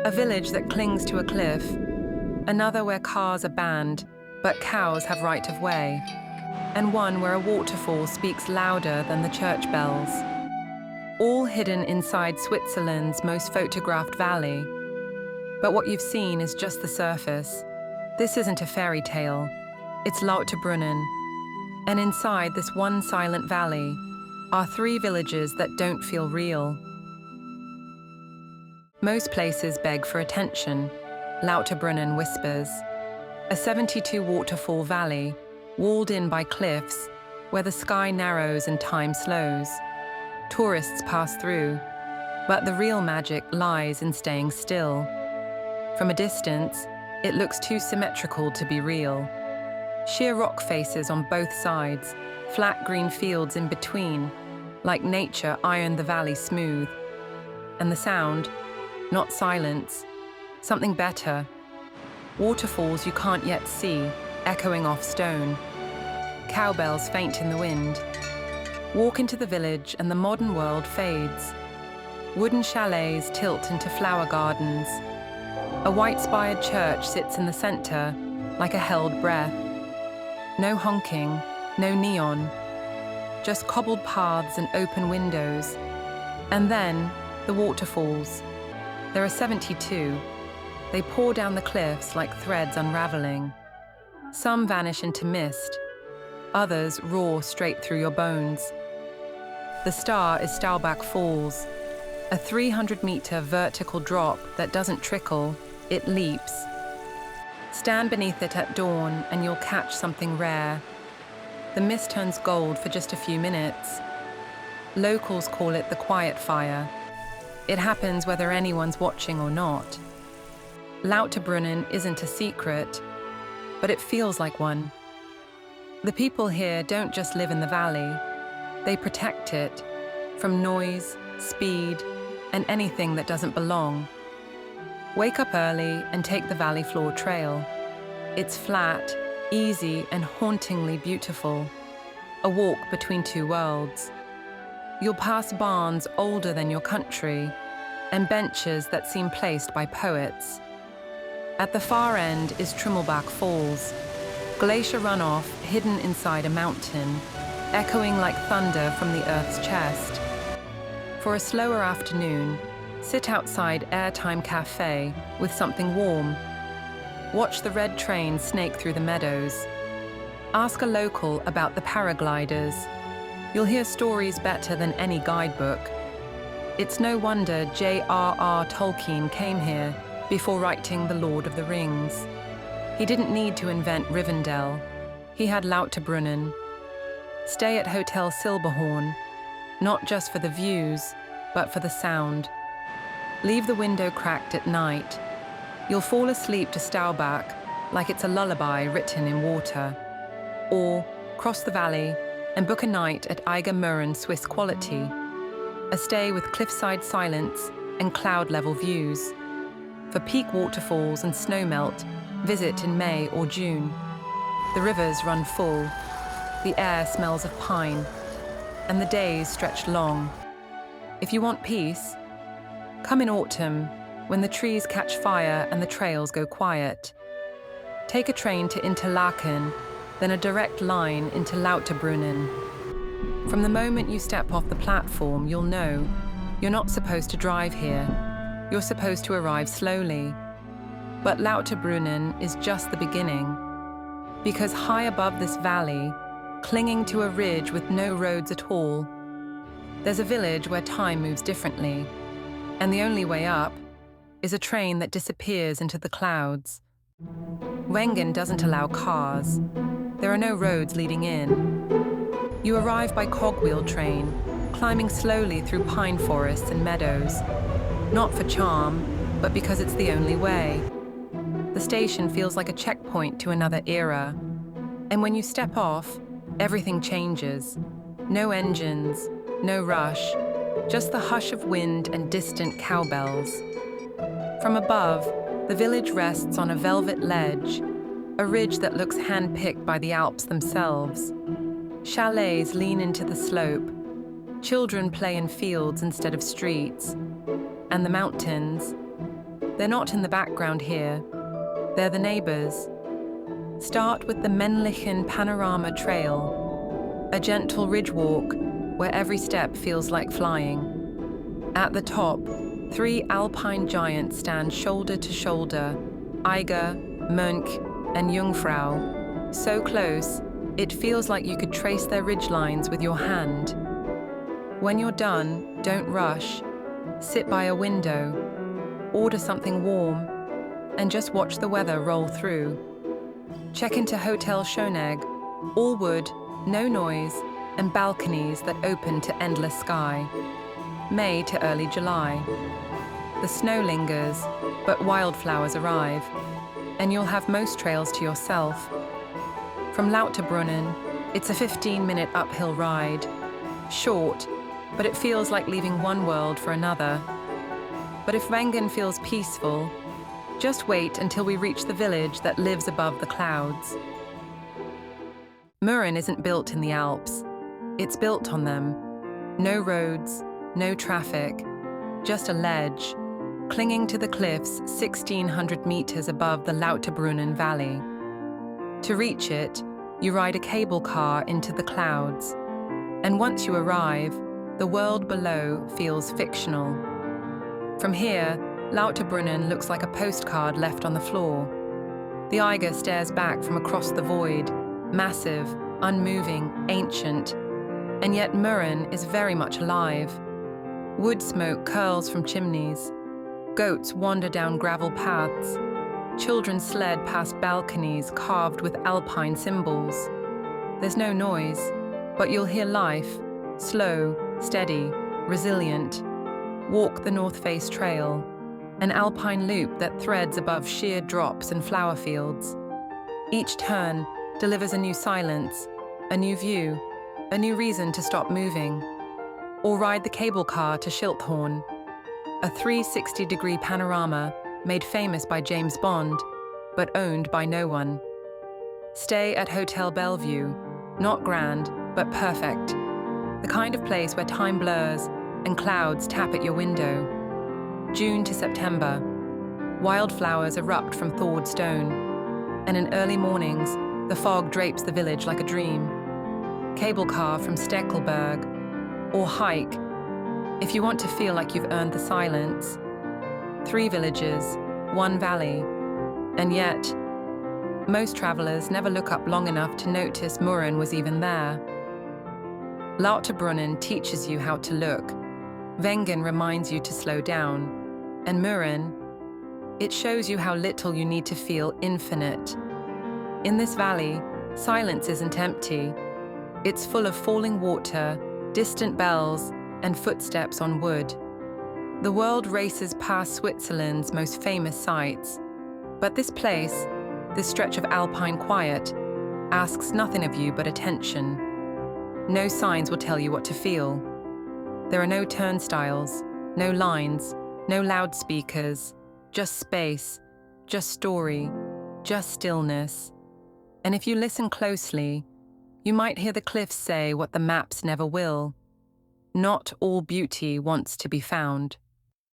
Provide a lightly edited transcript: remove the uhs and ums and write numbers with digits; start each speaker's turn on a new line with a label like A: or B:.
A: A village that clings to a cliff, another where cars are banned, but cows have right of way, and one where a waterfall speaks louder than the church bells. All hidden inside Switzerland's most photographed valley. But what you've seen is just the surface. This isn't a fairy tale, it's Lauterbrunnen. And inside this one silent valley are 3 villages that don't feel real. Most places beg for attention, Lauterbrunnen whispers. A 72 waterfall valley, walled in by cliffs, where the sky narrows and time slows. Tourists pass through, but the real magic lies in staying still. From a distance, it looks too symmetrical to be real. Sheer rock faces on both sides, flat green fields in between, like nature ironed the valley smooth. And the sound, not silence, something better. Waterfalls you can't yet see, echoing off stone. Cowbells faint in the wind. Walk into the village and the modern world fades. Wooden chalets tilt into flower gardens. A white-spired church sits in the center, like a held breath. No honking, no neon, just cobbled paths and open windows. And then, the waterfalls. There are 72. They pour down the cliffs like threads unraveling. Some vanish into mist. Others roar straight through your bones. The star is Staubach Falls, a 300-meter vertical drop that doesn't trickle, it leaps. Stand beneath it at dawn and you'll catch something rare. The mist turns gold for just a few minutes. Locals call it the quiet fire. It happens whether anyone's watching or not. Lauterbrunnen isn't a secret, but it feels like one. The people here don't just live in the valley. They protect it from noise, speed, and anything that doesn't belong. Wake up early and take the valley floor trail. It's flat, easy, and hauntingly beautiful. A walk between 2 worlds. You'll pass barns older than your country, and benches that seem placed by poets. At the far end is Trimmelbach Falls, glacier runoff hidden inside a mountain, echoing like thunder from the Earth's chest. For a slower afternoon, sit outside Airtime Cafe with something warm. Watch the red train snake through the meadows. Ask a local about the paragliders. You'll hear stories better than any guidebook. It's no wonder J.R.R. Tolkien came here before writing The Lord of the Rings. He didn't need to invent Rivendell. He had Lauterbrunnen. Stay at Hotel Silberhorn, not just for the views, but for the sound. Leave the window cracked at night. You'll fall asleep to Staubach like it's a lullaby written in water. Or cross the valley and book a night at Mürren Swiss quality. A stay with cliffside silence and cloud-level views. For peak waterfalls and snowmelt, visit in May or June. The rivers run full. The air smells of pine. And the days stretch long. If you want peace, come in autumn, when the trees catch fire and the trails go quiet. Take a train to Interlaken, then a direct line into Lauterbrunnen. From the moment you step off the platform, you'll know you're not supposed to drive here. You're supposed to arrive slowly. But Lauterbrunnen is just the beginning. Because high above this valley, clinging to a ridge with no roads at all, there's a village where time moves differently. And the only way up is a train that disappears into the clouds. Wengen doesn't allow cars. There are no roads leading in. You arrive by cogwheel train, climbing slowly through pine forests and meadows. Not for charm, but because it's the only way. The station feels like a checkpoint to another era. And when you step off, everything changes. No engines, no rush, just the hush of wind and distant cowbells. From above, the village rests on a velvet ledge, a ridge that looks hand-picked by the Alps themselves. Chalets lean into the slope. Children play in fields instead of streets. And the mountains, They're not in the background here. They're the neighbors. Start with the Männlichen Panorama Trail, a gentle ridge walk where every step feels like flying. At the top, 3 alpine giants stand shoulder to shoulder, Eiger, Mönch, and Jungfrau, so close it feels like you could trace their ridgelines with your hand. When you're done, don't rush. Sit by a window, order something warm, and just watch the weather roll through. Check into Hotel Schönegg, all wood, no noise, and balconies that open to endless sky. May to early July. The snow lingers, but wildflowers arrive, and you'll have most trails to yourself. From Lauterbrunnen, it's a 15-minute uphill ride. Short, but it feels like leaving one world for another. But if Wengen feels peaceful, just wait until we reach the village that lives above the clouds. Mürren isn't built in the Alps. It's built on them. No roads, no traffic, just a ledge, clinging to the cliffs 1,600 meters above the Lauterbrunnen valley. To reach it, you ride a cable car into the clouds. And once you arrive, the world below feels fictional. From here, Lauterbrunnen looks like a postcard left on the floor. The Eiger stares back from across the void, massive, unmoving, ancient, and yet Mürren is very much alive. Wood smoke curls from chimneys. Goats wander down gravel paths. Children sled past balconies carved with alpine symbols. There's no noise, but you'll hear life, slow, steady, resilient. Walk the North Face Trail, an alpine loop that threads above sheer drops and flower fields. Each turn delivers a new silence, a new view, a new reason to stop moving. Or ride the cable car to Schilthorn, a 360-degree panorama made famous by James Bond, but owned by no one. Stay at Hotel Bellevue, not grand, but perfect. The kind of place where time blurs and clouds tap at your window. June to September, wildflowers erupt from thawed stone, and in early mornings, the fog drapes the village like a dream. Cable car from Steckelberg, or hike, if you want to feel like you've earned the silence. 3 villages, 1 valley, and yet, most travelers never look up long enough to notice Mürren was even there. Lauterbrunnen teaches you how to look. Wengen reminds you to slow down. And Mürren, it shows you how little you need to feel infinite. In this valley, silence isn't empty. It's full of falling water, distant bells, and footsteps on wood. The world races past Switzerland's most famous sights. But this place, this stretch of alpine quiet, asks nothing of you but attention. No signs will tell you what to feel. There are no turnstiles, no lines, no loudspeakers, just space, just story, just stillness. And if you listen closely, you might hear the cliffs say what the maps never will. Not all beauty wants to be found.